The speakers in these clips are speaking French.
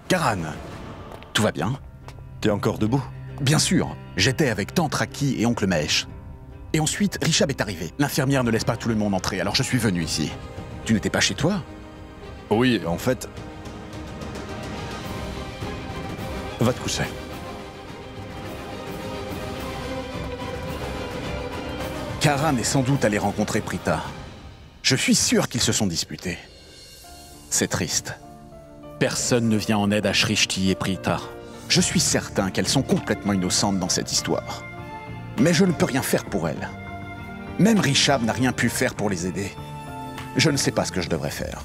Karan, tout va bien? T'es encore debout? Bien sûr, j'étais avec Tante Raki et Oncle Mahesh. Et ensuite, Rishab est arrivé. L'infirmière ne laisse pas tout le monde entrer, alors je suis venu ici. Tu n'étais pas chez toi? Oui, en fait... Va te coucher. Karan est sans doute allé rencontrer Prita. Je suis sûr qu'ils se sont disputés. C'est triste. Personne ne vient en aide à Shrishti et Prita. Je suis certain qu'elles sont complètement innocentes dans cette histoire. Mais je ne peux rien faire pour elles. Même Rishab n'a rien pu faire pour les aider. Je ne sais pas ce que je devrais faire.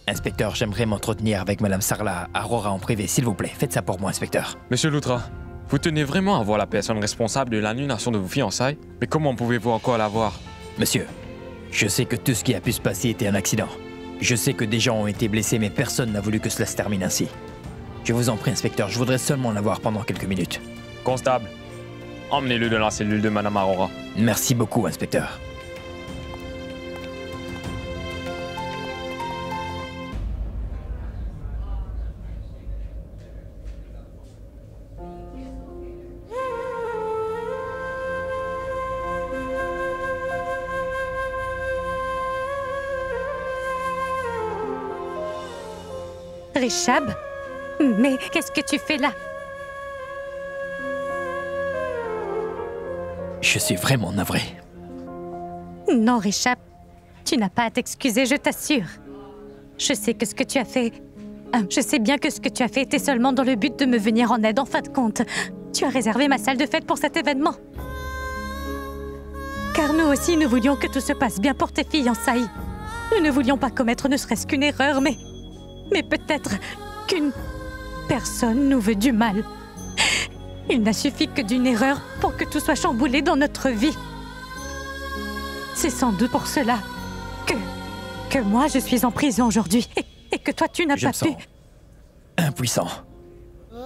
Inspecteur, j'aimerais m'entretenir avec Madame Sarla Arora en privé, s'il vous plaît. Faites ça pour moi, inspecteur. Monsieur Loutra, vous tenez vraiment à voir la personne responsable de l'annulation de vos fiançailles? Mais comment pouvez-vous encore la voir? Monsieur, je sais que tout ce qui a pu se passer était un accident. Je sais que des gens ont été blessés, mais personne n'a voulu que cela se termine ainsi. Je vous en prie, inspecteur, je voudrais seulement la voir pendant quelques minutes. Constable, emmenez-le dans la cellule de Madame Arora. Merci beaucoup, inspecteur. Rishab? Mais qu'est-ce que tu fais là? Je suis vraiment navré. Non, Rishab. Tu n'as pas à t'excuser, je t'assure. Je sais que ce que tu as fait... je sais bien que ce que tu as fait était seulement dans le but de me venir en aide, en fin de compte. Tu as réservé ma salle de fête pour cet événement. Car nous aussi, nous voulions que tout se passe bien pour tes fiançailles. Nous ne voulions pas commettre ne serait-ce qu'une erreur, mais peut-être qu'une personne nous veut du mal. Il n'a suffi que d'une erreur pour que tout soit chamboulé dans notre vie. C'est sans doute pour cela que moi je suis en prison aujourd'hui et que toi tu n'as pas pu... Je me sens impuissant.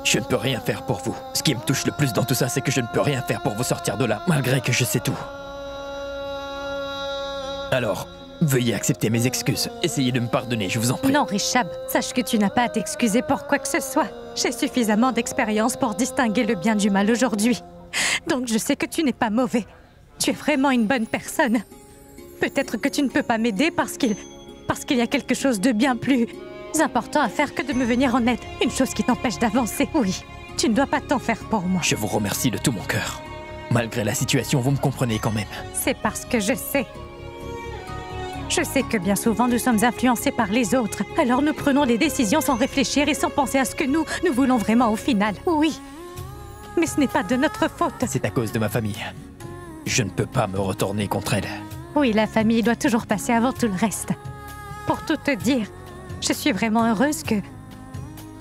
Je ne peux rien faire pour vous. Ce qui me touche le plus dans tout ça, c'est que je ne peux rien faire pour vous sortir de là, malgré que je sais tout. Alors, veuillez accepter mes excuses. Essayez de me pardonner, je vous en prie. Non, Rishab, sache que tu n'as pas à t'excuser pour quoi que ce soit. J'ai suffisamment d'expérience pour distinguer le bien du mal aujourd'hui. Donc je sais que tu n'es pas mauvais. Tu es vraiment une bonne personne. Peut-être que tu ne peux pas m'aider parce qu'il y a quelque chose de bien plus important à faire que de me venir en aide. Une chose qui t'empêche d'avancer, oui. Tu ne dois pas t'en faire pour moi. Je vous remercie de tout mon cœur. Malgré la situation, vous me comprenez quand même. C'est parce que je sais. Je sais que bien souvent nous sommes influencés par les autres. Alors nous prenons des décisions sans réfléchir et sans penser à ce que nous voulons vraiment au final. Oui. Mais ce n'est pas de notre faute. C'est à cause de ma famille. Je ne peux pas me retourner contre elle. Oui, la famille doit toujours passer avant tout le reste. Pour tout te dire, je suis vraiment heureuse que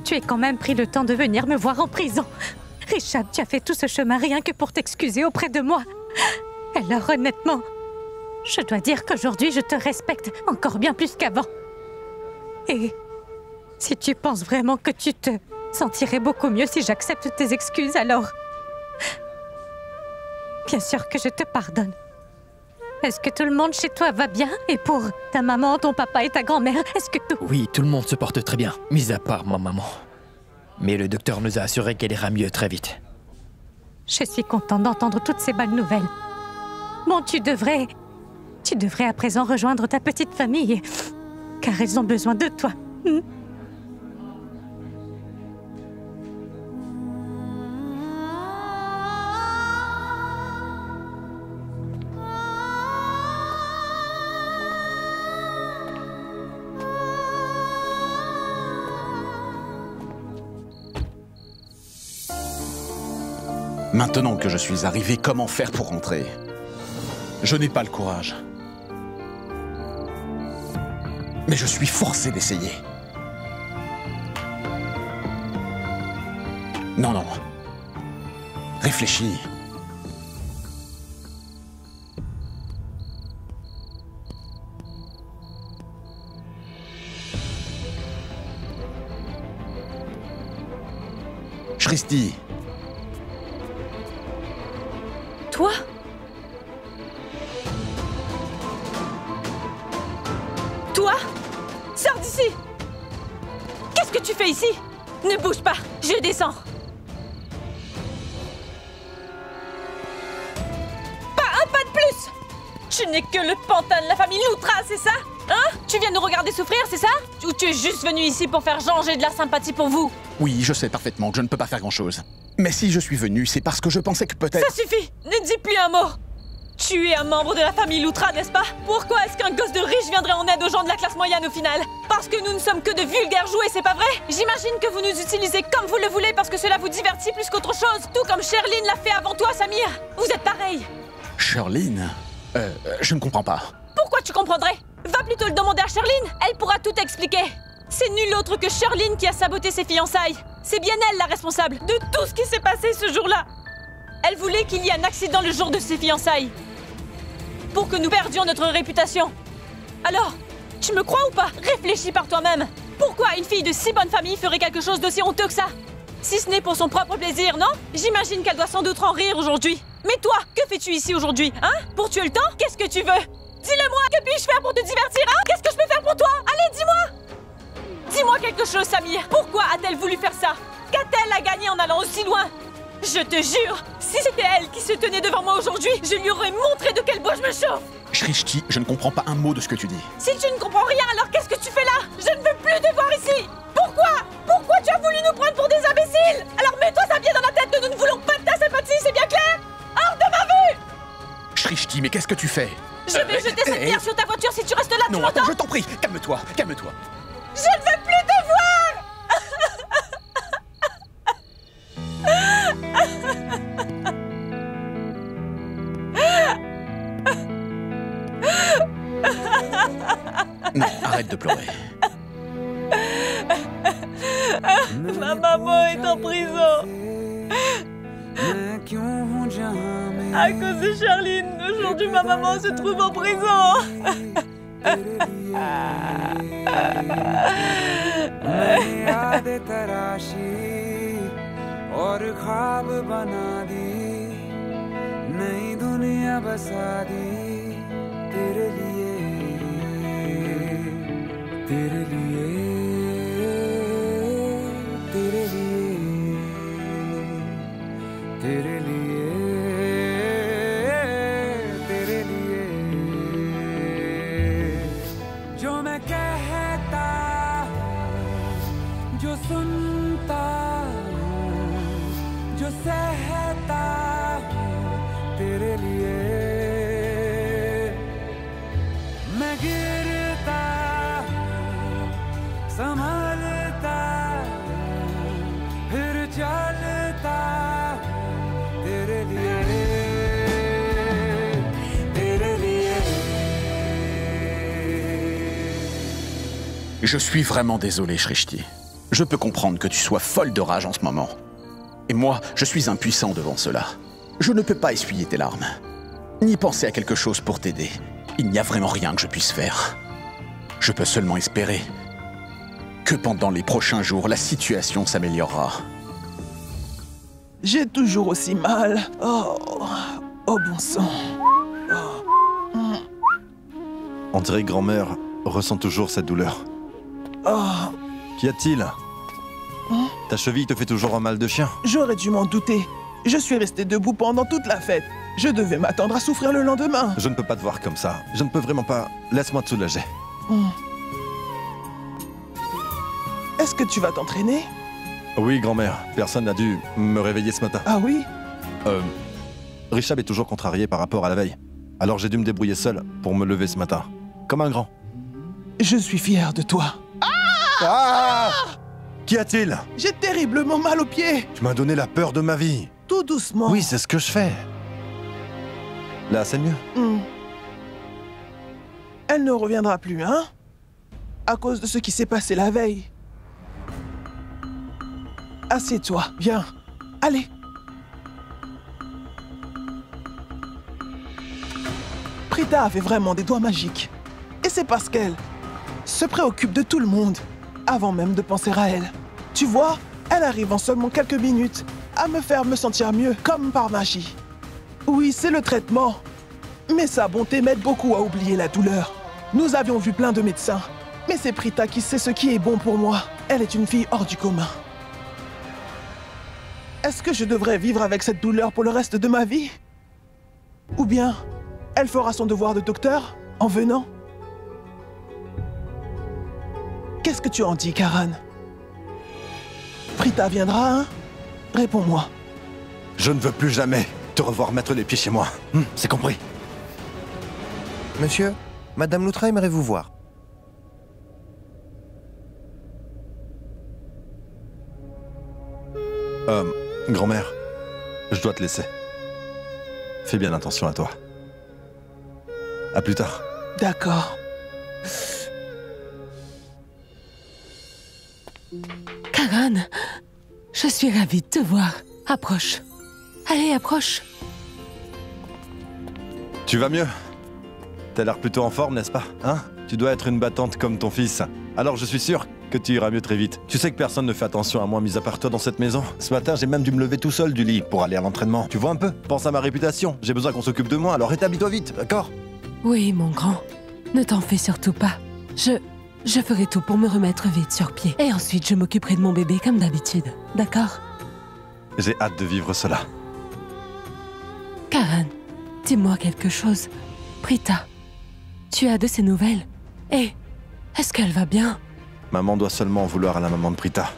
tu aies quand même pris le temps de venir me voir en prison. Rishab, tu as fait tout ce chemin rien que pour t'excuser auprès de moi. Alors honnêtement, je dois dire qu'aujourd'hui je te respecte encore bien plus qu'avant. Et si tu penses vraiment que tu te sentirais beaucoup mieux si j'accepte tes excuses, alors... Bien sûr que je te pardonne. Est-ce que tout le monde chez toi va bien? Et pour ta maman, ton papa et ta grand-mère, est-ce que tout... Oui, tout le monde se porte très bien, mis à part ma maman. Mais le docteur nous a assuré qu'elle ira mieux très vite. Je suis contente d'entendre toutes ces bonnes nouvelles. Bon, tu devrais à présent rejoindre ta petite famille, car elles ont besoin de toi. Maintenant que je suis arrivé, comment faire pour rentrer? Je n'ai pas le courage. Mais je suis forcé d'essayer. Non, non. Réfléchis. Shrishti. Toi? Toi? Sors d'ici! Qu'est-ce que tu fais ici? Ne bouge pas, je descends. Pas un pas de plus! Tu n'es que le pantin de la famille Loutra, c'est ça? Hein? Tu viens nous regarder souffrir, c'est ça? Ou tu es juste venu ici pour faire changer de la sympathie pour vous? Oui, je sais parfaitement que je ne peux pas faire grand-chose. Mais si je suis venu, c'est parce que je pensais que peut-être... Ça suffit! Ne dis plus un mot! Tu es un membre de la famille Loutra, n'est-ce pas? Pourquoi est-ce qu'un gosse de riche viendrait en aide aux gens de la classe moyenne au final? Parce que nous ne sommes que de vulgaires jouets, c'est pas vrai? J'imagine que vous nous utilisez comme vous le voulez parce que cela vous divertit plus qu'autre chose, tout comme Sherline l'a fait avant toi, Samir. Vous êtes pareil. Sherline? Je ne comprends pas. Pourquoi tu comprendrais? Va plutôt le demander à Sherline, elle pourra tout expliquer. C'est nul autre que Sherline qui a saboté ses fiançailles. C'est bien elle la responsable de tout ce qui s'est passé ce jour-là. Elle voulait qu'il y ait un accident le jour de ses fiançailles. Pour que nous perdions notre réputation. Alors, tu me crois ou pas? Réfléchis par toi-même. Pourquoi une fille de si bonne famille ferait quelque chose d'aussi honteux que ça? Si ce n'est pour son propre plaisir, non? J'imagine qu'elle doit sans doute en rire aujourd'hui. Mais toi, que fais-tu ici aujourd'hui, hein? Pour tuer le temps? Qu'est-ce que tu veux? Dis-le-moi, que puis-je faire pour te divertir, hein? Qu'est-ce que je peux faire pour toi? Allez, dis-moi! Dis-moi quelque chose, Samir. Pourquoi a-t-elle voulu faire ça? Qu'a-t-elle à gagner en allant aussi loin? Je te jure, si c'était elle qui se tenait devant moi aujourd'hui, je lui aurais montré de quel bois je me chauffe. Shrishti, je ne comprends pas un mot de ce que tu dis. Si tu ne comprends rien, alors qu'est-ce que tu fais là? Je ne veux plus te voir ici. Pourquoi? Pourquoi tu as voulu nous prendre pour des imbéciles? Alors mets-toi ça bien dans la tête que nous ne voulons pas de ta sympathie, c'est bien clair? Hors de ma vue! Shrishti, mais qu'est-ce que tu fais? Je vais jeter cette bière sur ta voiture si tu restes là, tu Non, m'entends? attends, je t'en prie, calme-toi, calme-toi. Je ne veux plus te voir! Non, arrête de pleurer. Ma maman est en prison. À cause de Sherline, aujourd'hui ma maman se trouve en prison. Je suis vraiment désolé, Shrishti. Je peux comprendre que tu sois folle de rage en ce moment. Et moi, je suis impuissant devant cela. Je ne peux pas essuyer tes larmes, ni penser à quelque chose pour t'aider. Il n'y a vraiment rien que je puisse faire. Je peux seulement espérer que pendant les prochains jours, la situation s'améliorera. J'ai toujours aussi mal. Oh bon sang. On dirait que grand-mère ressent toujours cette douleur. Oh, Qu'y a-t-il? Ta cheville te fait toujours un mal de chien? j'aurais dû m'en douter. Je suis resté debout pendant toute la fête. Je devais m'attendre à souffrir le lendemain. Je ne peux pas te voir comme ça. Je ne peux vraiment pas. Laisse-moi te soulager. Est-ce que tu vas t'entraîner? Oui, grand-mère. Personne n'a dû me réveiller ce matin. Ah oui? Richab est toujours contrarié par rapport à la veille. Alors j'ai dû me débrouiller seul pour me lever ce matin. Comme un grand. Je suis fier de toi. Ah! Qu'y a-t-il? J'ai terriblement mal aux pieds. Tu m'as donné la peur de ma vie. Tout doucement. Oui, c'est ce que je fais. Là, c'est mieux. Elle ne reviendra plus, hein? À cause de ce qui s'est passé la veille. Assieds-toi, viens. Allez. Prita avait vraiment des doigts magiques. Et c'est parce qu'elle se préoccupe de tout le monde, avant même de penser à elle. Tu vois, elle arrive en seulement quelques minutes à me faire me sentir mieux, comme par magie. Oui, c'est le traitement. Mais sa bonté m'aide beaucoup à oublier la douleur. Nous avions vu plein de médecins, mais c'est Prita qui sait ce qui est bon pour moi. Elle est une fille hors du commun. Est-ce que je devrais vivre avec cette douleur pour le reste de ma vie? Ou bien, elle fera son devoir de docteur en venant? Qu'est-ce que tu en dis, Karan? Prita viendra, hein? Réponds-moi. Je ne veux plus jamais te revoir mettre les pieds chez moi. C'est compris. Monsieur, Madame Loutra aimerait vous voir. Grand-mère, je dois te laisser. Fais bien attention à toi. À plus tard. D'accord. Karan, je suis ravie de te voir. Approche. Allez, approche. Tu vas mieux? T'as l'air plutôt en forme, n'est-ce pas? Hein? Tu dois être une battante comme ton fils. Alors je suis sûr que tu iras mieux très vite. Tu sais que personne ne fait attention à moi, mis à part toi, dans cette maison. Ce matin, j'ai même dû me lever tout seul du lit pour aller à l'entraînement. Tu vois un peu? Pense à ma réputation. J'ai besoin qu'on s'occupe de moi, alors rétablis-toi vite, d'accord? Oui, mon grand. Ne t'en fais surtout pas. Je ferai tout pour me remettre vite sur pied. Et ensuite, je m'occuperai de mon bébé comme d'habitude. D'accord? J'ai hâte de vivre cela. Karan, dis-moi quelque chose. Prita, tu as de ses nouvelles? Et est-ce qu'elle va bien? Maman doit seulement en vouloir à la maman de Prita.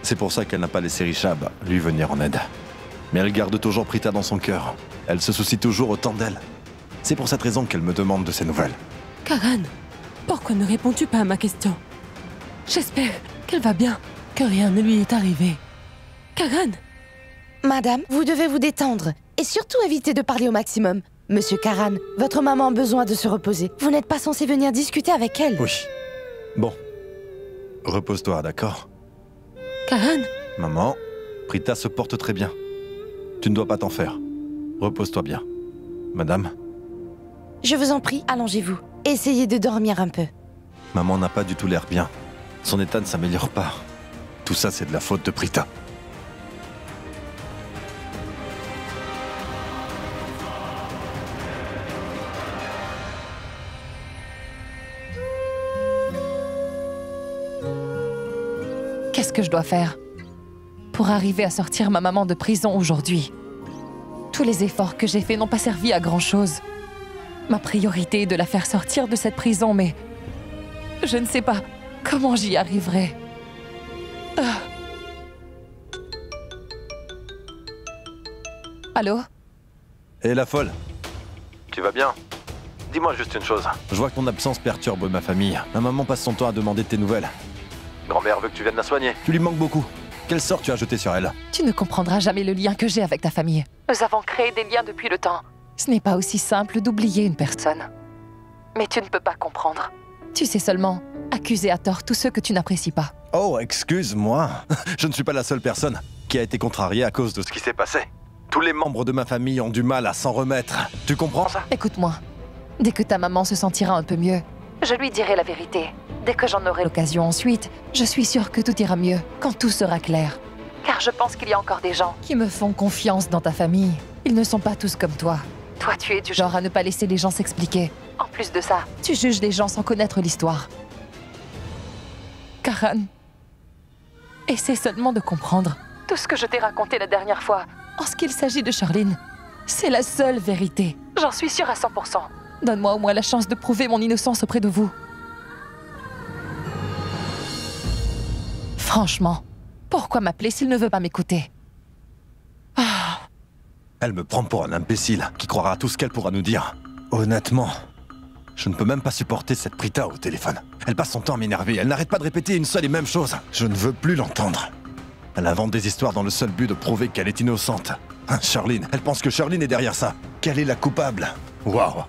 C'est pour ça qu'elle n'a pas laissé Rishab lui venir en aide. Mais elle garde toujours Prita dans son cœur. Elle se soucie toujours autant d'elle. C'est pour cette raison qu'elle me demande de ses nouvelles. Karan, pourquoi ne réponds-tu pas à ma question? J'espère qu'elle va bien, que rien ne lui est arrivé. Karan! Madame, vous devez vous détendre et surtout éviter de parler au maximum. Monsieur Karan, votre maman a besoin de se reposer. Vous n'êtes pas censé venir discuter avec elle. Oui. Bon. Repose-toi, d'accord? Karan? Maman, Prita se porte très bien. Tu ne dois pas t'en faire. Repose-toi bien. Madame? Je vous en prie, allongez-vous. Essayez de dormir un peu. Maman n'a pas du tout l'air bien. Son état ne s'améliore pas. Tout ça, c'est de la faute de Prita. Qu'est-ce que je dois faire pour arriver à sortir ma maman de prison aujourd'hui? Tous les efforts que j'ai faits n'ont pas servi à grand-chose. Ma priorité est de la faire sortir de cette prison, mais je ne sais pas comment j'y arriverai. Allô? Hé, la folle. Tu vas bien? Dis-moi juste une chose. Je vois que ton absence perturbe ma famille. Ma maman passe son temps à demander de tes nouvelles. Grand-mère veut que tu viennes la soigner. Tu lui manques beaucoup. Quel sort tu as jeté sur elle? Tu ne comprendras jamais le lien que j'ai avec ta famille. Nous avons créé des liens depuis le temps. Ce n'est pas aussi simple d'oublier une personne. Mais tu ne peux pas comprendre. Tu sais seulement accuser à tort tous ceux que tu n'apprécies pas. Oh, excuse-moi. Je ne suis pas la seule personne qui a été contrariée à cause de ce qui s'est passé. Tous les membres de ma famille ont du mal à s'en remettre. Tu comprends ça? Écoute-moi. Dès que ta maman se sentira un peu mieux, je lui dirai la vérité. Dès que j'en aurai l'occasion ensuite, je suis sûre que tout ira mieux quand tout sera clair. Car je pense qu'il y a encore des gens qui me font confiance dans ta famille. Ils ne sont pas tous comme toi. Toi, tu es du genre à ne pas laisser les gens s'expliquer. En plus de ça, tu juges les gens sans connaître l'histoire. Karan, essaie seulement de comprendre. Tout ce que je t'ai raconté la dernière fois, en ce qu'il s'agit de Charline, c'est la seule vérité. J'en suis sûre à 100%. Donne-moi au moins la chance de prouver mon innocence auprès de vous. Franchement, pourquoi m'appeler s'il ne veut pas m'écouter? Elle me prend pour un imbécile qui croira à tout ce qu'elle pourra nous dire. Honnêtement, je ne peux même pas supporter cette Prita au téléphone. Elle passe son temps à m'énerver, elle n'arrête pas de répéter une seule et même chose. Je ne veux plus l'entendre. Elle invente des histoires dans le seul but de prouver qu'elle est innocente. Charline, elle pense que Charline est derrière ça, qu'elle est la coupable. Waouh!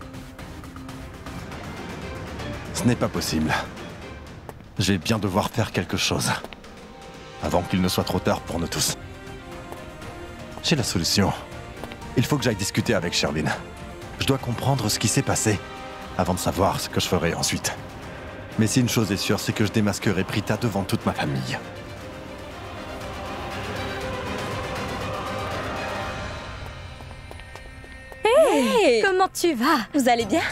Ce n'est pas possible. Je vais bien devoir faire quelque chose. Avant qu'il ne soit trop tard pour nous tous. J'ai la solution. Il faut que j'aille discuter avec Charline. Je dois comprendre ce qui s'est passé avant de savoir ce que je ferai ensuite. Mais si une chose est sûre, c'est que je démasquerai Prita devant toute ma famille. Hey, comment tu vas? Vous allez bien?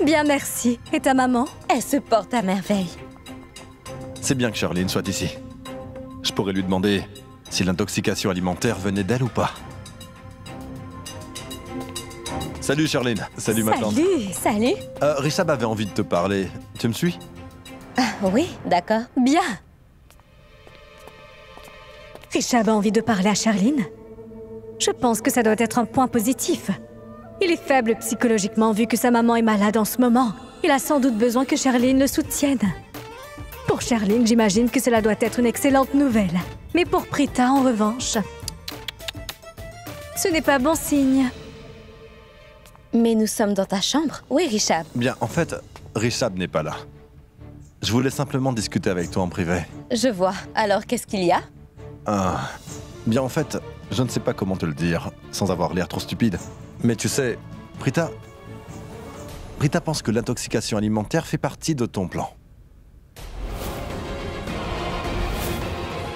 Bien, merci. Et ta maman? Elle se porte à merveille. C'est bien que Charlene soit ici. Je pourrais lui demander si l'intoxication alimentaire venait d'elle ou pas. Salut Charlene. Salut ma tante. Salut. Richab avait envie de te parler. Tu me suis? Oui, d'accord. Bien. Richab a envie de parler à Charline. Je pense que ça doit être un point positif. Il est faible psychologiquement vu que sa maman est malade en ce moment. Il a sans doute besoin que Charline le soutienne. Pour Charline, j'imagine que cela doit être une excellente nouvelle. Mais pour Prita, en revanche, ce n'est pas bon signe. Mais nous sommes dans ta chambre. Oui, Richab. Bien, en fait, Richab n'est pas là. Je voulais simplement discuter avec toi en privé. Je vois. Alors, qu'est-ce qu'il y a? Bien, en fait, je ne sais pas comment te le dire, sans avoir l'air trop stupide. Mais tu sais, Prita pense que l'intoxication alimentaire fait partie de ton plan.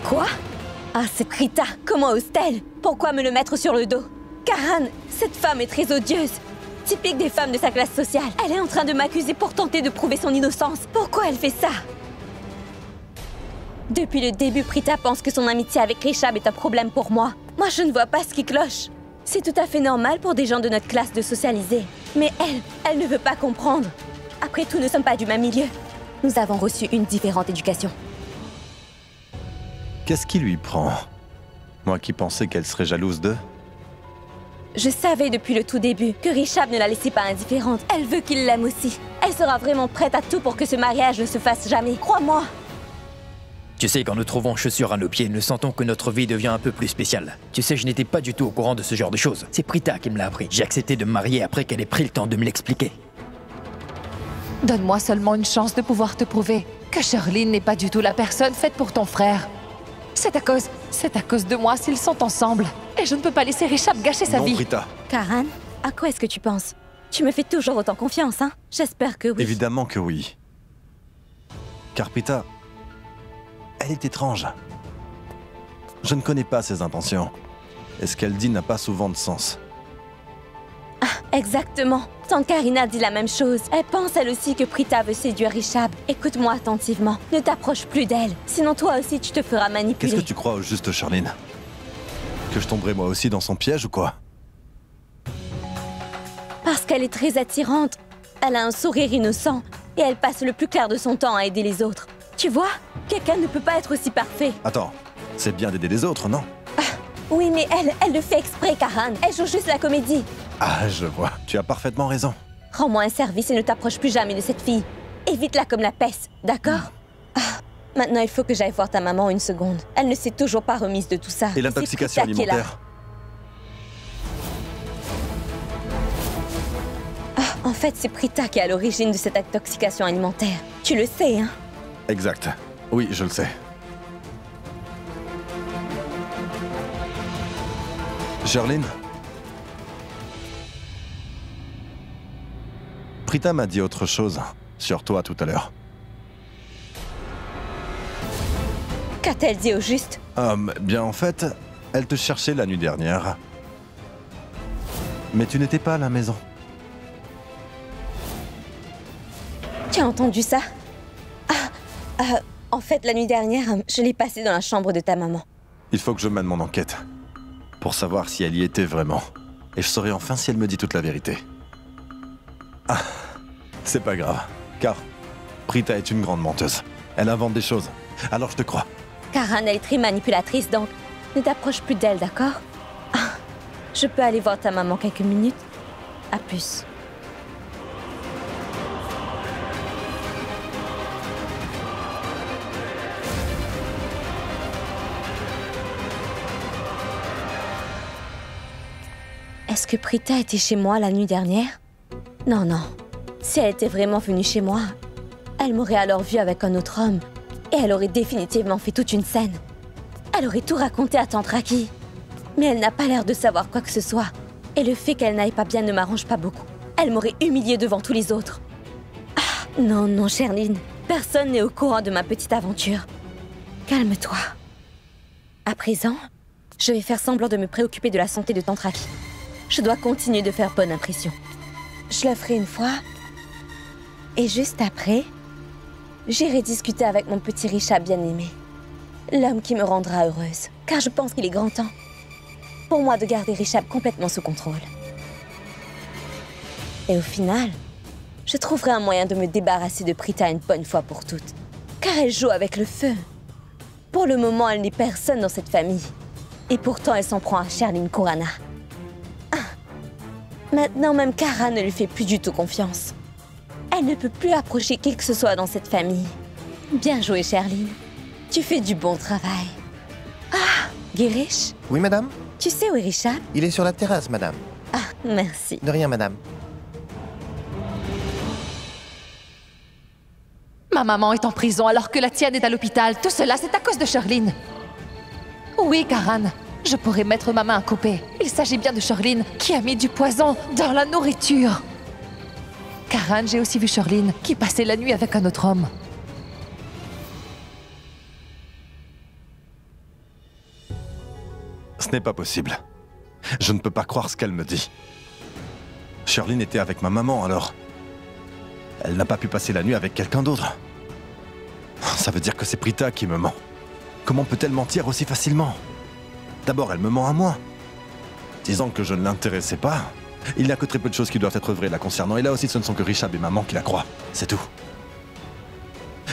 Quoi? Ah, c'est Prita. Comment ose-t-elle? Pourquoi me le mettre sur le dos? Karan, cette femme est très odieuse. Typique des femmes de sa classe sociale. Elle est en train de m'accuser pour tenter de prouver son innocence. Pourquoi elle fait ça? Depuis le début, Prita pense que son amitié avec Richab est un problème pour moi. Moi, je ne vois pas ce qui cloche. C'est tout à fait normal pour des gens de notre classe de socialiser. Mais elle ne veut pas comprendre. Après tout, nous ne sommes pas du même milieu. Nous avons reçu une différente éducation. Qu'est-ce qui lui prend? Moi qui pensais qu'elle serait jalouse d'eux? Je savais depuis le tout début que Richab ne la laissait pas indifférente. Elle veut qu'il l'aime aussi. Elle sera vraiment prête à tout pour que ce mariage ne se fasse jamais. Crois-moi. Tu sais, quand nous trouvons chaussures à nos pieds, nous sentons que notre vie devient un peu plus spéciale. Tu sais, je n'étais pas du tout au courant de ce genre de choses. C'est Prita qui me l'a appris. J'ai accepté de me marier après qu'elle ait pris le temps de me l'expliquer. Donne-moi seulement une chance de pouvoir te prouver que Charlene n'est pas du tout la personne faite pour ton frère. C'est à cause de moi s'ils sont ensemble. Et je ne peux pas laisser Richab gâcher sa vie. Non, Prita. Karan, à quoi est-ce que tu penses? Tu me fais toujours autant confiance, hein? J'espère que oui. Évidemment que oui. Car Prita, elle est étrange. Je ne connais pas ses intentions. Et ce qu'elle dit n'a pas souvent de sens. Ah, exactement. Tante Karina dit la même chose. Elle pense elle aussi que Prita veut séduire Richab. Écoute-moi attentivement. Ne t'approche plus d'elle. Sinon toi aussi tu te feras manipuler. Qu'est-ce que tu crois au juste, Charlene? Que je tomberai moi aussi dans son piège ou quoi? Parce qu'elle est très attirante. Elle a un sourire innocent. Et elle passe le plus clair de son temps à aider les autres. Tu vois? Quelqu'un ne peut pas être aussi parfait. Attends, c'est bien d'aider les autres, non? Oui, mais elle le fait exprès, Karan. Elle joue juste la comédie. Ah, je vois. Tu as parfaitement raison. Rends-moi un service et ne t'approche plus jamais de cette fille. Évite-la comme la peste, d'accord? Maintenant, il faut que j'aille voir ta maman une seconde. Elle ne s'est toujours pas remise de tout ça. Et l'intoxication alimentaire? En fait, c'est Prita qui est à l'origine de cette intoxication alimentaire. Tu le sais, hein? Exact. Oui, je le sais. Charlene? Prita m'a dit autre chose sur toi tout à l'heure. Qu'a-t-elle dit au juste? Bien en fait, elle te cherchait la nuit dernière. Mais tu n'étais pas à la maison. Tu as entendu ça? En fait, la nuit dernière, je l'ai passée dans la chambre de ta maman. Il faut que je mène mon enquête. Pour savoir si elle y était vraiment. Et je saurai enfin si elle me dit toute la vérité. Ah, c'est pas grave. Car Prita est une grande menteuse. Elle invente des choses. Alors je te crois. Karan, elle est très manipulatrice, donc ne t'approche plus d'elle, d'accord? Je peux aller voir ta maman quelques minutes? À plus. Est-ce que Prita était chez moi la nuit dernière? Non, non. Si elle était vraiment venue chez moi, elle m'aurait alors vue avec un autre homme. Et elle aurait définitivement fait toute une scène. Elle aurait tout raconté à Tante Raki. Mais elle n'a pas l'air de savoir quoi que ce soit. Et le fait qu'elle n'aille pas bien ne m'arrange pas beaucoup. Elle m'aurait humiliée devant tous les autres. Ah, non, non, Charline. Personne n'est au courant de ma petite aventure. Calme-toi. À présent, je vais faire semblant de me préoccuper de la santé de Tante Raki. Je dois continuer de faire bonne impression. Je le ferai une fois. Et juste après, J'irai discuter avec mon petit Richard bien-aimé. L'homme qui me rendra heureuse. Car je pense qu'il est grand temps pour moi de garder Richard complètement sous contrôle. Et au final, je trouverai un moyen de me débarrasser de Prita une bonne fois pour toutes. Car elle joue avec le feu. Pour le moment, elle n'est personne dans cette famille. Et pourtant, elle s'en prend à Sherlyn Kurana. Ah. Maintenant, même Kara ne lui fait plus du tout confiance. Elle ne peut plus approcher qui que ce soit dans cette famille. Bien joué, Sherlyn. Tu fais du bon travail. Ah, Girish? Oui, madame? Tu sais où est Richard? Il est sur la terrasse, madame. Ah, merci. De rien, madame. Ma maman est en prison alors que la tienne est à l'hôpital. Tout cela, c'est à cause de Sherlyn. Oui, Karan, je pourrais mettre ma main à couper. Il s'agit bien de Sherlyn qui a mis du poison dans la nourriture. Karan, j'ai aussi vu Sherlyn qui passait la nuit avec un autre homme. Ce n'est pas possible. Je ne peux pas croire ce qu'elle me dit. Sherlyn était avec ma maman, alors... Elle n'a pas pu passer la nuit avec quelqu'un d'autre. Ça veut dire que c'est Prita qui me ment. Comment peut-elle mentir aussi facilement? D'abord, elle me ment à moi. Disant que je ne l'intéressais pas. Il n'y a que très peu de choses qui doivent être vraies la concernant. Et là aussi, ce ne sont que Richard et maman qui la croient. C'est tout.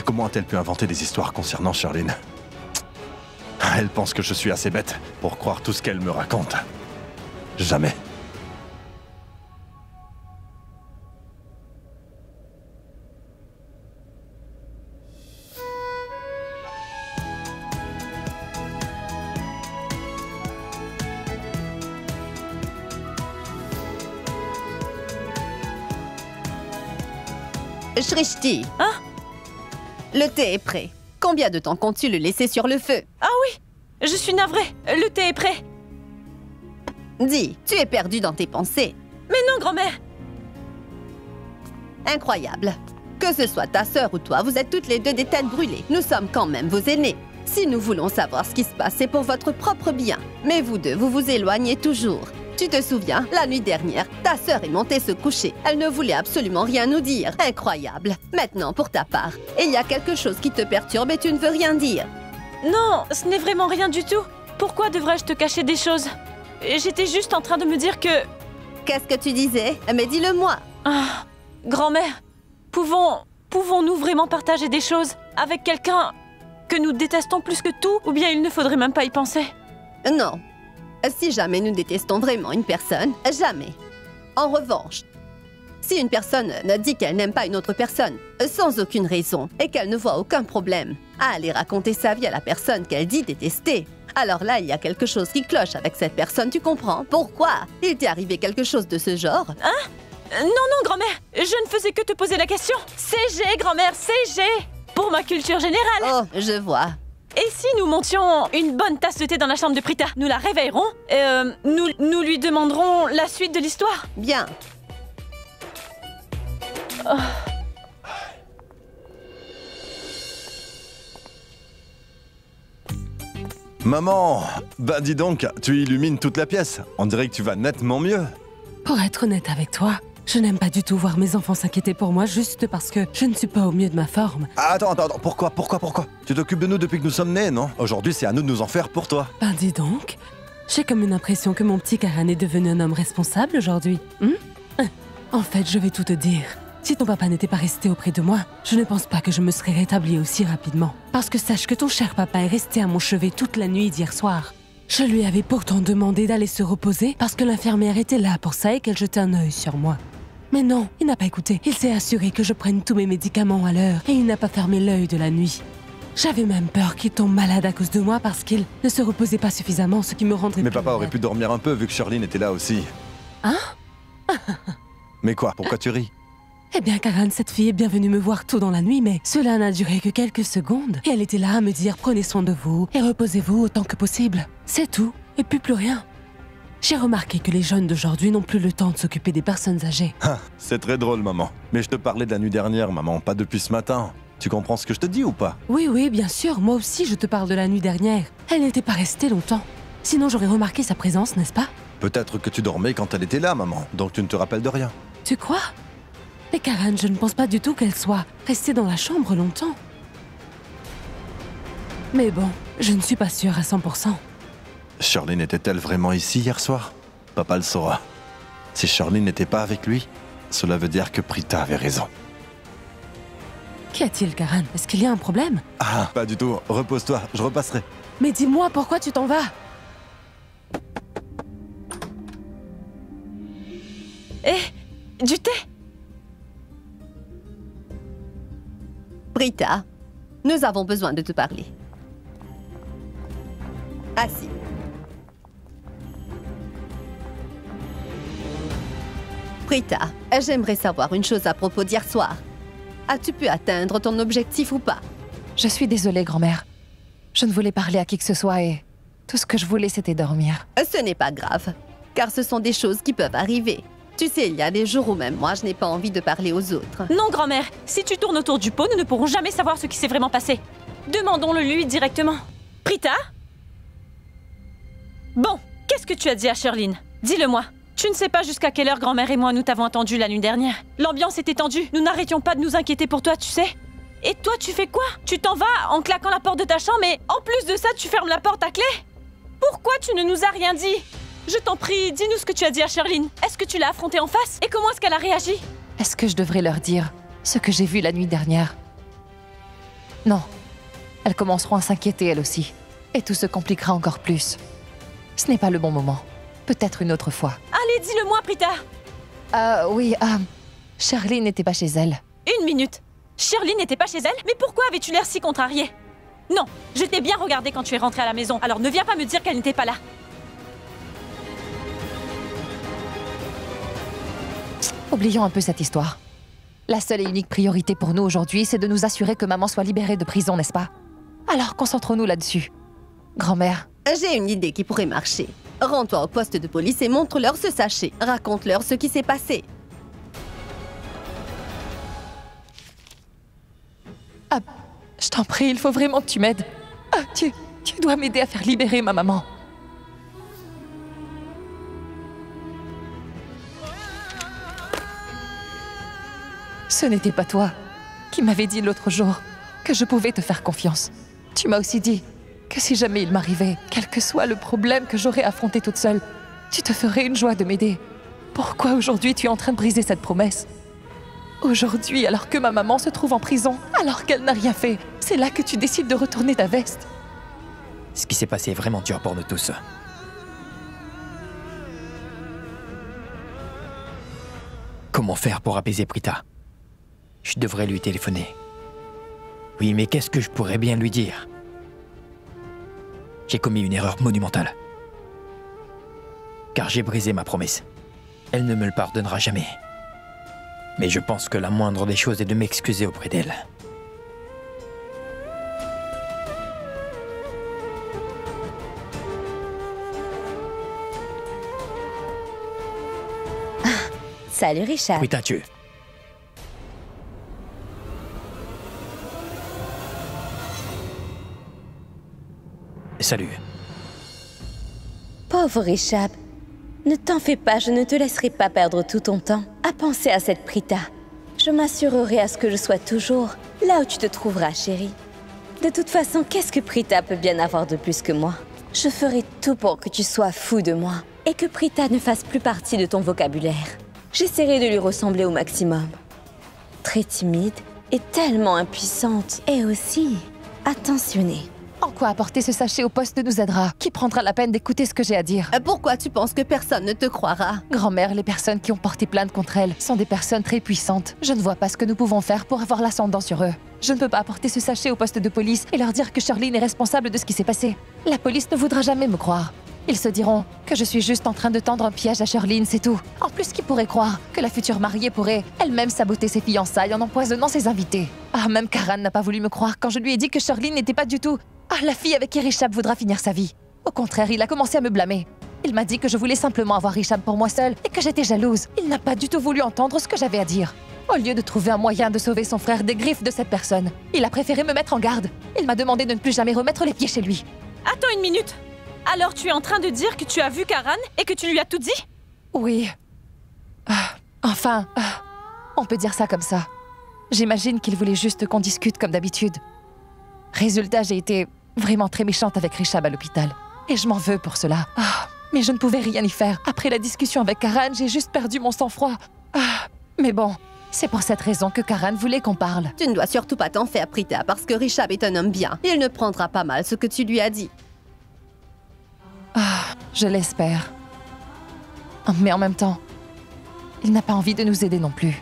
Comment a-t-elle pu inventer des histoires concernant Sherlyn? Elle pense que je suis assez bête pour croire tout ce qu'elle me raconte. Jamais. Shrishti. Hein? Le thé est prêt. Combien de temps comptes-tu le laisser sur le feu? Ah oui, je suis navrée. Le thé est prêt. Dis, tu es perdu dans tes pensées. Mais non, grand-mère. Incroyable. Que ce soit ta sœur ou toi, vous êtes toutes les deux des têtes brûlées. Nous sommes quand même vos aînés. Si nous voulons savoir ce qui se passe, c'est pour votre propre bien. Mais vous deux, vous vous éloignez toujours. Tu te souviens, la nuit dernière, ta sœur est montée se coucher. Elle ne voulait absolument rien nous dire. Incroyable. Maintenant, pour ta part, il y a quelque chose qui te perturbe et tu ne veux rien dire. Non, ce n'est vraiment rien du tout. Pourquoi devrais-je te cacher des choses? J'étais juste en train de me dire que... Qu'est-ce que tu disais? Mais dis-le-moi. Ah, grand-mère, pouvons-nous vraiment partager des choses avec quelqu'un que nous détestons plus que tout? Ou bien il ne faudrait même pas y penser? Non. Si jamais nous détestons vraiment une personne, jamais. En revanche, si une personne dit qu'elle n'aime pas une autre personne, sans aucune raison, et qu'elle ne voit aucun problème à aller raconter sa vie à la personne qu'elle dit détester, alors là, il y a quelque chose qui cloche avec cette personne, tu comprends? Pourquoi? Il t'est arrivé quelque chose de ce genre? Hein? Non, grand-mère, je ne faisais que te poser la question. CG, grand-mère, CG! Pour ma culture générale. Oh, je vois. Et si nous montions une bonne tasse de thé dans la chambre de Prita? Nous la réveillerons et nous lui demanderons la suite de l'histoire. Bien. Oh. Maman! Bah dis donc, tu illumines toute la pièce. On dirait que tu vas nettement mieux. Pour être honnête avec toi, je n'aime pas du tout voir mes enfants s'inquiéter pour moi juste parce que je ne suis pas au mieux de ma forme. Attends, pourquoi? Tu t'occupes de nous depuis que nous sommes nés, non? Aujourd'hui, c'est à nous de nous en faire pour toi. Ben dis donc, j'ai comme une impression que mon petit Karan est devenu un homme responsable aujourd'hui. En fait, je vais tout te dire. Si ton papa n'était pas resté auprès de moi, je ne pense pas que je me serais rétablie aussi rapidement. Parce que sache que ton cher papa est resté à mon chevet toute la nuit d'hier soir. Je lui avais pourtant demandé d'aller se reposer parce que l'infirmière était là pour ça et qu'elle jetait un œil sur moi. Mais non, il n'a pas écouté. Il s'est assuré que je prenne tous mes médicaments à l'heure et il n'a pas fermé l'œil de la nuit. J'avais même peur qu'il tombe malade à cause de moi parce qu'il ne se reposait pas suffisamment, ce qui me rendrait Mais plus papa aurait pu dormir un peu vu que Sherlyn était là aussi. Hein? Mais quoi? Pourquoi tu ris? Eh bien, Karan, cette fille est bien venue me voir tôt dans la nuit, mais cela n'a duré que quelques secondes. Et elle était là à me dire « Prenez soin de vous et reposez-vous autant que possible. » C'est tout, et puis plus rien. J'ai remarqué que les jeunes d'aujourd'hui n'ont plus le temps de s'occuper des personnes âgées. Ah, c'est très drôle, maman. Mais je te parlais de la nuit dernière, maman, pas depuis ce matin. Tu comprends ce que je te dis ou pas? Oui, bien sûr, moi aussi je te parle de la nuit dernière. Elle n'était pas restée longtemps. Sinon j'aurais remarqué sa présence, n'est-ce pas? Peut-être que tu dormais quand elle était là, maman, donc tu ne te rappelles de rien. Tu crois? Mais Karan, je ne pense pas du tout qu'elle soit restée dans la chambre longtemps. Mais bon, je ne suis pas sûre à 100%. Shirley était-elle vraiment ici hier soir? Papa le saura. Si Shirley n'était pas avec lui, cela veut dire que Prita avait raison. Qu'y a-t-il, Karan? Est-ce qu'il y a un problème? Ah, pas du tout. Repose-toi, je repasserai. Mais dis-moi, pourquoi tu t'en vas? Du thé? Prita, nous avons besoin de te parler. Assis. Prita, j'aimerais savoir une chose à propos d'hier soir. As-tu pu atteindre ton objectif ou pas? Je suis désolée, grand-mère. Je ne voulais parler à qui que ce soit et tout ce que je voulais, c'était dormir. Ce n'est pas grave, car ce sont des choses qui peuvent arriver. Tu sais, il y a des jours où même moi, je n'ai pas envie de parler aux autres. Non, grand-mère. Si tu tournes autour du pot, nous ne pourrons jamais savoir ce qui s'est vraiment passé. Demandons-le lui directement. Prita? Bon, qu'est-ce que tu as dit à Shirlene? Dis-le-moi. Tu ne sais pas jusqu'à quelle heure grand-mère et moi nous t'avons attendu la nuit dernière. L'ambiance était tendue. Nous n'arrêtions pas de nous inquiéter pour toi, tu sais. Et toi, tu fais quoi? Tu t'en vas en claquant la porte de ta chambre et en plus de ça, tu fermes la porte à clé? Pourquoi tu ne nous as rien dit? Je t'en prie, dis-nous ce que tu as dit à Shirlene. Est-ce que tu l'as affrontée en face? Et comment est-ce qu'elle a réagi? Est-ce que je devrais leur dire ce que j'ai vu la nuit dernière? Non. Elles commenceront à s'inquiéter, elles aussi. Et tout se compliquera encore plus. Ce n'est pas le bon moment. Peut-être une autre fois. Allez, dis-le-moi, Prita. Oui, Shirlene n'était pas chez elle. Une minute. Shirlene n'était pas chez elle? Mais pourquoi avais-tu l'air si contrarié? Non, je t'ai bien regardé quand tu es rentrée à la maison, alors ne viens pas me dire qu'elle n'était pas là. Oublions un peu cette histoire. La seule et unique priorité pour nous aujourd'hui, c'est de nous assurer que maman soit libérée de prison, n'est-ce pas? Alors concentrons-nous là-dessus. Grand-mère. J'ai une idée qui pourrait marcher. Rends-toi au poste de police et montre-leur ce sachet. Raconte-leur ce qui s'est passé. Ah, je t'en prie, il faut vraiment que tu m'aides. Ah, tu dois m'aider à faire libérer ma maman. Ce n'était pas toi qui m'avais dit l'autre jour que je pouvais te faire confiance. Tu m'as aussi dit que si jamais il m'arrivait, quel que soit le problème que j'aurais affronté toute seule, tu te ferais une joie de m'aider. Pourquoi aujourd'hui tu es en train de briser cette promesse? Aujourd'hui, alors que ma maman se trouve en prison, alors qu'elle n'a rien fait, c'est là que tu décides de retourner ta veste. Ce qui s'est passé est vraiment dur pour nous tous. Comment faire pour apaiser Prita? Je devrais lui téléphoner. Oui, mais qu'est-ce que je pourrais bien lui dire? J'ai commis une erreur monumentale. Car j'ai brisé ma promesse. Elle ne me le pardonnera jamais. Mais je pense que la moindre des choses est de m'excuser auprès d'elle. Salut Richard. Prita, tu... Salut. Pauvre Richard. Ne t'en fais pas, je ne te laisserai pas perdre tout ton temps à penser à cette Prita. Je m'assurerai à ce que je sois toujours là où tu te trouveras, chérie. De toute façon, qu'est-ce que Prita peut bien avoir de plus que moi? Je ferai tout pour que tu sois fou de moi et que Prita ne fasse plus partie de ton vocabulaire. J'essaierai de lui ressembler au maximum. Très timide et tellement impuissante et aussi attentionnée. En quoi apporter ce sachet au poste nous aidera? Qui prendra la peine d'écouter ce que j'ai à dire? Pourquoi tu penses que personne ne te croira? Grand-mère, les personnes qui ont porté plainte contre elle sont des personnes très puissantes. Je ne vois pas ce que nous pouvons faire pour avoir l'ascendant sur eux. Je ne peux pas apporter ce sachet au poste de police et leur dire que Shirlene est responsable de ce qui s'est passé. La police ne voudra jamais me croire. Ils se diront que je suis juste en train de tendre un piège à Shirlene, c'est tout. En plus, qui pourrait croire que la future mariée pourrait elle-même saboter ses fiançailles en empoisonnant ses invités? Ah, même Karan n'a pas voulu me croire quand je lui ai dit que Shirlene n'était pas du tout... Ah, la fille avec qui Richard voudra finir sa vie. Au contraire, il a commencé à me blâmer. Il m'a dit que je voulais simplement avoir Richard pour moi seule et que j'étais jalouse. Il n'a pas du tout voulu entendre ce que j'avais à dire. Au lieu de trouver un moyen de sauver son frère des griffes de cette personne, il a préféré me mettre en garde. Il m'a demandé de ne plus jamais remettre les pieds chez lui. Attends une minute. Alors tu es en train de dire que tu as vu Karan et que tu lui as tout dit? Oui. On peut dire ça comme ça. J'imagine qu'il voulait juste qu'on discute comme d'habitude. Résultat, j'ai été vraiment très méchante avec Rishab à l'hôpital. Et je m'en veux pour cela. Ah, mais je ne pouvais rien y faire. Après la discussion avec Karan, j'ai juste perdu mon sang-froid. Ah, mais bon, c'est pour cette raison que Karan voulait qu'on parle. Tu ne dois surtout pas t'en faire, Prita, parce que Rishab est un homme bien. Il ne prendra pas mal ce que tu lui as dit. Ah, je l'espère. Mais en même temps, il n'a pas envie de nous aider non plus.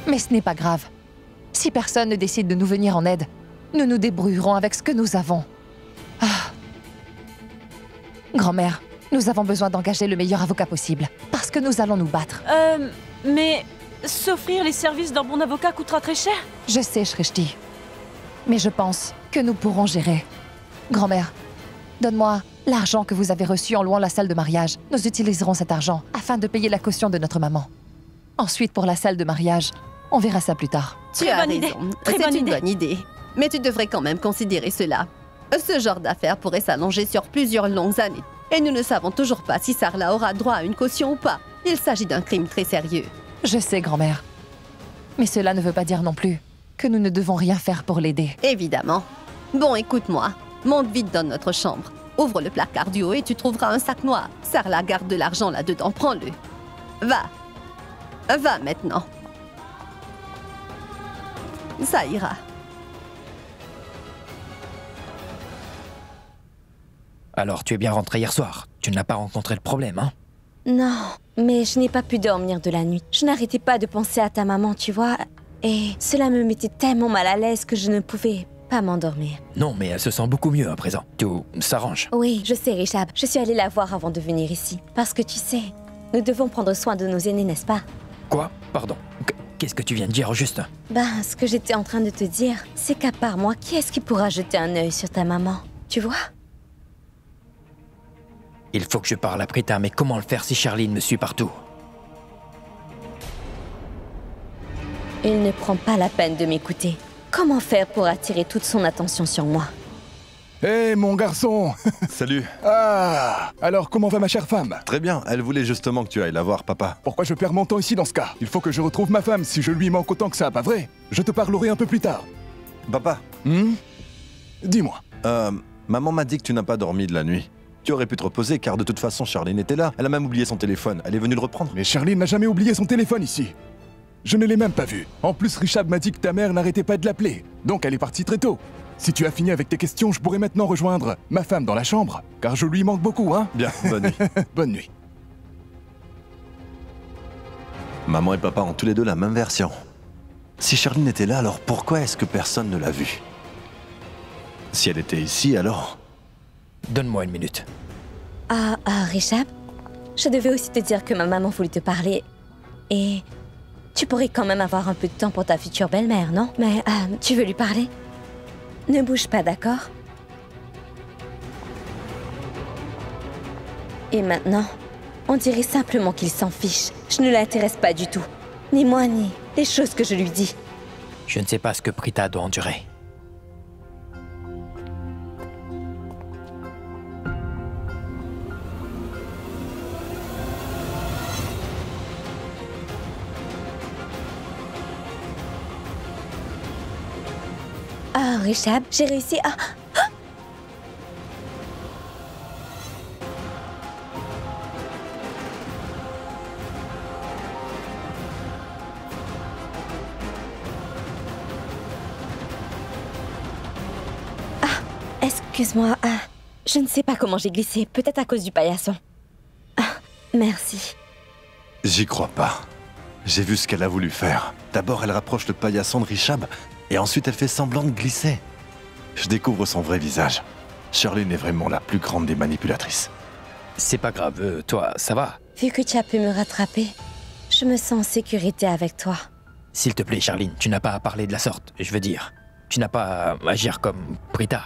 Mais ce n'est pas grave. Si personne ne décide de nous venir en aide, nous nous débrouillerons avec ce que nous avons. Ah. Grand-mère, nous avons besoin d'engager le meilleur avocat possible, parce que nous allons nous battre. Mais s'offrir les services d'un bon avocat coûtera très cher. Je sais, Shrishti. Mais je pense que nous pourrons gérer. Grand-mère, donne-moi l'argent que vous avez reçu en louant la salle de mariage. Nous utiliserons cet argent afin de payer la caution de notre maman. Ensuite, pour la salle de mariage, on verra ça plus tard. Tu as raison. C'est une bonne idée. Mais tu devrais quand même considérer cela. Ce genre d'affaire pourrait s'allonger sur plusieurs longues années. Et nous ne savons toujours pas si Sarla aura droit à une caution ou pas. Il s'agit d'un crime très sérieux. Je sais, grand-mère. Mais cela ne veut pas dire non plus que nous ne devons rien faire pour l'aider. Évidemment. Bon, écoute-moi. Monte vite dans notre chambre. Ouvre le placard du haut et tu trouveras un sac noir. Sarla garde de l'argent là-dedans. Prends-le. Va. Va maintenant. Ça ira. Alors, tu es bien rentré hier soir. Tu n'as pas rencontré le problème, hein? Non, mais je n'ai pas pu dormir de la nuit. Je n'arrêtais pas de penser à ta maman, tu vois. Et cela me mettait tellement mal à l'aise que je ne pouvais pas m'endormir. Non, mais elle se sent beaucoup mieux à présent. Tout s'arrange. Oui, je sais, Rishab. Je suis allée la voir avant de venir ici. Parce que tu sais, nous devons prendre soin de nos aînés, n'est-ce pas? Quoi? Pardon. Qu'est-ce que tu viens de dire au juste? Ben, ce que j'étais en train de te dire, c'est qu'à part moi, qui est-ce qui pourra jeter un œil sur ta maman? Tu vois? Il faut que je parle à Prita, mais comment le faire si Charline me suit partout? Il ne prend pas la peine de m'écouter. Comment faire pour attirer toute son attention sur moi? Hé, mon garçon! Salut. Ah! Alors, comment va ma chère femme? Très bien, elle voulait justement que tu ailles la voir, papa. Pourquoi je perds mon temps ici dans ce cas? Il faut que je retrouve ma femme si je lui manque autant que ça, pas vrai? Je te parlerai un peu plus tard. Papa. Dis-moi. Maman m'a dit que tu n'as pas dormi de la nuit. Tu aurais pu te reposer car de toute façon Charline était là. Elle a même oublié son téléphone. Elle est venue le reprendre. Mais Charline n'a jamais oublié son téléphone ici. Je ne l'ai même pas vu. En plus, Rishab m'a dit que ta mère n'arrêtait pas de l'appeler. Donc elle est partie très tôt. Si tu as fini avec tes questions, je pourrais maintenant rejoindre ma femme dans la chambre. Car je lui manque beaucoup, hein? Bien, bonne nuit. Bonne nuit. Maman et papa ont tous les deux la même version. Si Charline était là, alors pourquoi est-ce que personne ne l'a vue? Si elle était ici, alors... Donne-moi une minute. Rishab, je devais aussi te dire que ma maman voulait te parler. Et tu pourrais quand même avoir un peu de temps pour ta future belle-mère, non? Mais tu veux lui parler? Ne bouge pas, d'accord? Et maintenant, on dirait simplement qu'il s'en fiche. Je ne l'intéresse pas du tout. Ni moi, ni les choses que je lui dis. Je ne sais pas ce que Prita doit endurer. Rishab, j'ai réussi à... Excuse-moi, je ne sais pas comment j'ai glissé, peut-être à cause du paillasson. Merci. J'y crois pas. J'ai vu ce qu'elle a voulu faire. D'abord, elle rapproche le paillasson de Rishab, et ensuite elle fait semblant de glisser. Je découvre son vrai visage. Charline est vraiment la plus grande des manipulatrices. C'est pas grave, toi, ça va? Vu que tu as pu me rattraper, je me sens en sécurité avec toi. S'il te plaît, Charline, tu n'as pas à parler de la sorte, je veux dire. Tu n'as pas à agir comme Prita.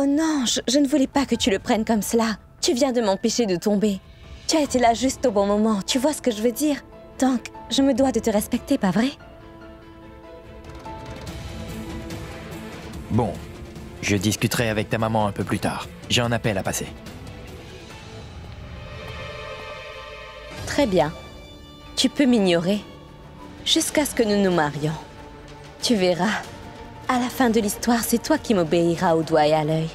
Oh non, je ne voulais pas que tu le prennes comme cela. Tu viens de m'empêcher de tomber. Tu as été là juste au bon moment, tu vois ce que je veux dire? Donc, je me dois de te respecter, pas vrai? Bon, je discuterai avec ta maman un peu plus tard. J'ai un appel à passer. Très bien. Tu peux m'ignorer jusqu'à ce que nous nous marions. Tu verras. À la fin de l'histoire, c'est toi qui m'obéiras au doigt et à l'œil.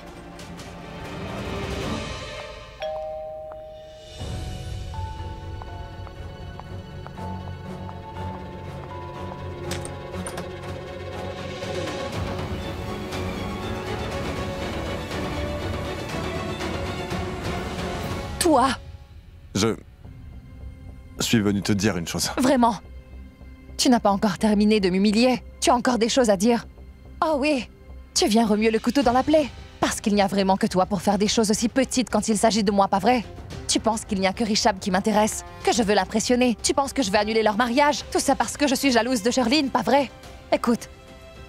Toi, Je suis venu te dire une chose. vraiment. Tu n'as pas encore terminé de m'humilier. Tu as encore des choses à dire. Oh oui, tu viens remuer le couteau dans la plaie. Parce qu'il n'y a vraiment que toi pour faire des choses aussi petites quand il s'agit de moi, pas vrai? Tu penses qu'il n'y a que Richard qui m'intéresse, que je veux l'impressionner. Tu penses que je vais annuler leur mariage? Tout ça parce que je suis jalouse de Charline, pas vrai? Écoute,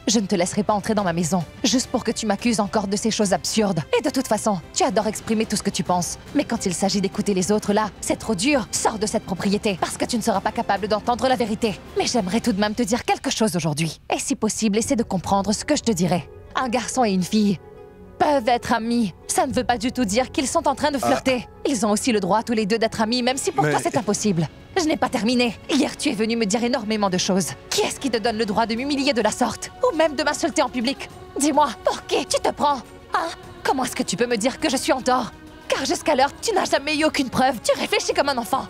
je ne te laisserai pas entrer dans ma maison, juste pour que tu m'accuses encore de ces choses absurdes. Et de toute façon, tu adores exprimer tout ce que tu penses. Mais quand il s'agit d'écouter les autres, là, c'est trop dur. Sors de cette propriété, parce que tu ne seras pas capable d'entendre la vérité. Mais j'aimerais tout de même te dire quelque chose aujourd'hui. Et si possible, essaie de comprendre ce que je te dirai. Un garçon et une fille peuvent être amis. Ça ne veut pas du tout dire qu'ils sont en train de flirter. Ils ont aussi le droit tous les deux d'être amis, même si pour toi c'est impossible. Je n'ai pas terminé. Hier, tu es venu me dire énormément de choses. Qui est-ce qui te donne le droit de m'humilier de la sorte? Ou même de m'insulter en public? Dis-moi, pour qui tu te prends? Hein? Comment est-ce que tu peux me dire que je suis en tort? Car jusqu'à l'heure, tu n'as jamais eu aucune preuve. Tu réfléchis comme un enfant.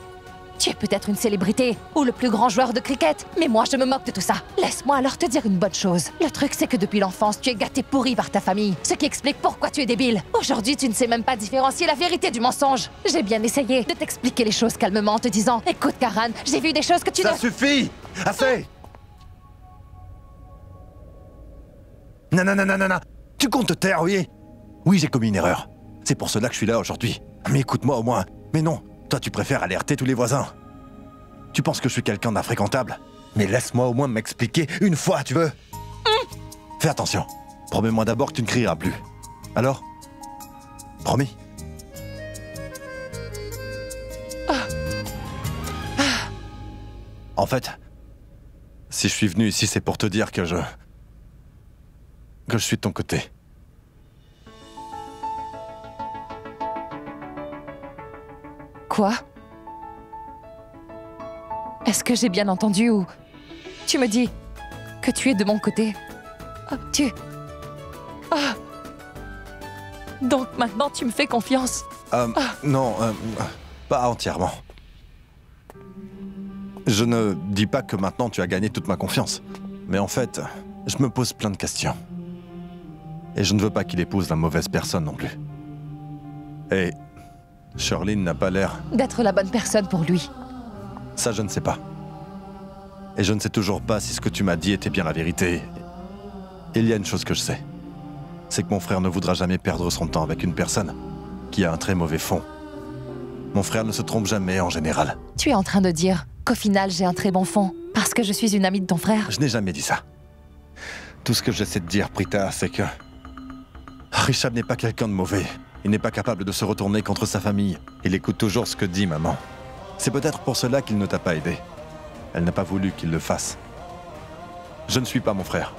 Tu es peut-être une célébrité ou le plus grand joueur de cricket, mais moi je me moque de tout ça. Laisse-moi alors te dire une bonne chose. Le truc c'est que depuis l'enfance, tu es gâté pourri par ta famille, ce qui explique pourquoi tu es débile. Aujourd'hui, tu ne sais même pas différencier la vérité du mensonge. J'ai bien essayé de t'expliquer les choses calmement en te disant « Écoute Karan, j'ai vu des choses que tu Ça suffit! Assez! Non, non, non, non, non, non. Tu comptes te taire, oui? Oui, j'ai commis une erreur. C'est pour cela que je suis là aujourd'hui. Mais écoute-moi au moins. Mais non, toi tu préfères alerter tous les voisins. Tu penses que je suis quelqu'un d'infréquentable? Mais laisse-moi au moins m'expliquer une fois, tu veux? Fais attention. Promets-moi d'abord que tu ne crieras plus. Alors? Promis? En fait, si je suis venu ici, c'est pour te dire que je suis de ton côté. Quoi? Est-ce que j'ai bien entendu ou... Tu me dis que tu es de mon côté? Donc maintenant tu me fais confiance? Non, pas entièrement. Je ne dis pas que maintenant tu as gagné toute ma confiance. Mais en fait, je me pose plein de questions. Et je ne veux pas qu'il épouse la mauvaise personne non plus. Et Charline n'a pas l'air... D'être la bonne personne pour lui. Ça, je ne sais pas. Et je ne sais toujours pas si ce que tu m'as dit était bien la vérité. Il y a une chose que je sais. C'est que mon frère ne voudra jamais perdre son temps avec une personne qui a un très mauvais fond. Mon frère ne se trompe jamais en général. Tu es en train de dire qu'au final j'ai un très bon fond parce que je suis une amie de ton frère? Je n'ai jamais dit ça. Tout ce que j'essaie de dire, Prita, c'est que... Richard n'est pas quelqu'un de mauvais. Il n'est pas capable de se retourner contre sa famille. Il écoute toujours ce que dit maman. C'est peut-être pour cela qu'il ne t'a pas aidé. Elle n'a pas voulu qu'il le fasse. Je ne suis pas mon frère.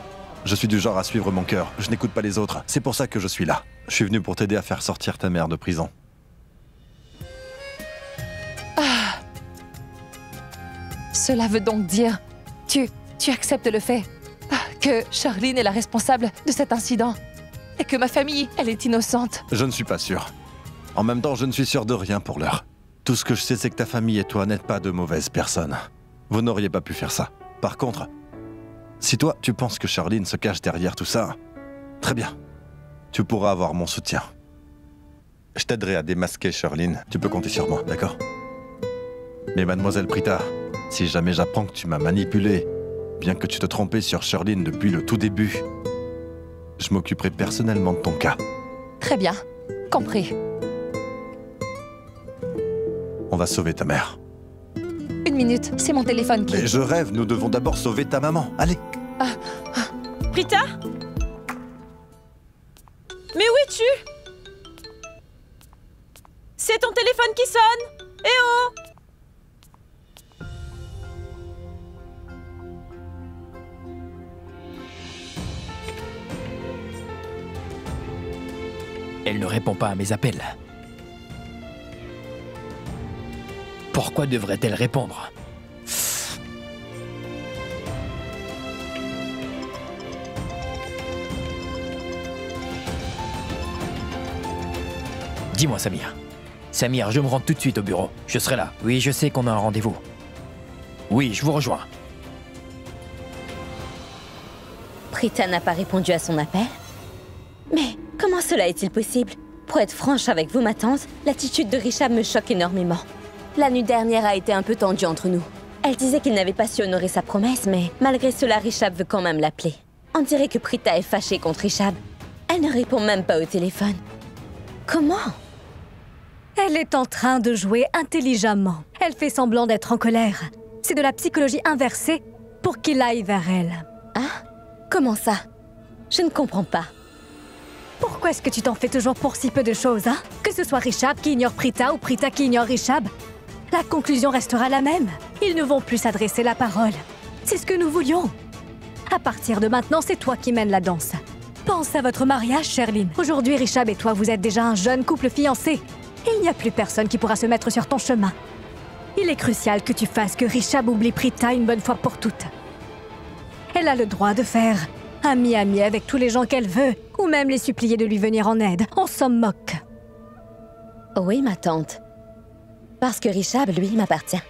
Je suis du genre à suivre mon cœur. Je n'écoute pas les autres. C'est pour ça que je suis là. Je suis venu pour t'aider à faire sortir ta mère de prison. Cela veut donc dire... Tu acceptes le fait que Charline est la responsable de cet incident et que ma famille, elle est innocente. Je ne suis pas sûr. En même temps, je ne suis sûr de rien pour l'heure. Tout ce que je sais, c'est que ta famille et toi n'êtes pas de mauvaises personnes. Vous n'auriez pas pu faire ça. Par contre, si toi, tu penses que Charline se cache derrière tout ça, très bien. Tu pourras avoir mon soutien. Je t'aiderai à démasquer Charline. Tu peux compter sur moi, d'accord? Mais mademoiselle Prita, si jamais j'apprends que tu m'as manipulé, bien que tu te trompais sur Charline depuis le tout début, je m'occuperai personnellement de ton cas. Très bien, compris. On va sauver ta mère. Une minute, c'est mon téléphone qui... Mais je rêve, nous devons d'abord sauver ta maman. Allez. Prita? Mais où es-tu? C'est ton téléphone qui sonne. Eh oh! Elle ne répond pas à mes appels. Pourquoi devrait-elle répondre? Dis-moi, Samir. Samir, je me rends tout de suite au bureau. Je serai là. Oui, je sais qu'on a un rendez-vous. Oui, je vous rejoins. Prita n'a pas répondu à son appel? Mais comment cela est-il possible? Pour être franche avec vous, ma tante, l'attitude de Rishab me choque énormément. La nuit dernière a été un peu tendue entre nous. Elle disait qu'il n'avait pas su honorer sa promesse, mais malgré cela, Rishab veut quand même l'appeler. On dirait que Prita est fâchée contre Rishab. Elle ne répond même pas au téléphone. Comment? Elle est en train de jouer intelligemment. Elle fait semblant d'être en colère. C'est de la psychologie inversée pour qu'il aille vers elle. Hein? Comment ça? Je ne comprends pas. Pourquoi est-ce que tu t'en fais toujours pour si peu de choses, hein? Que ce soit Rishab qui ignore Prita ou Prita qui ignore Rishab, la conclusion restera la même. Ils ne vont plus s'adresser la parole. C'est ce que nous voulions. À partir de maintenant, c'est toi qui mènes la danse. Pense à votre mariage, Sherlyn. Aujourd'hui, Rishab et toi, vous êtes déjà un jeune couple fiancé. Il n'y a plus personne qui pourra se mettre sur ton chemin. Il est crucial que tu fasses que Rishab oublie Prita une bonne fois pour toutes. Elle a le droit de faire ami-ami avec tous les gens qu'elle veut, ou même les supplier de lui venir en aide. On s'en moque. Oui, ma tante. Parce que Rishab, lui, m'appartient.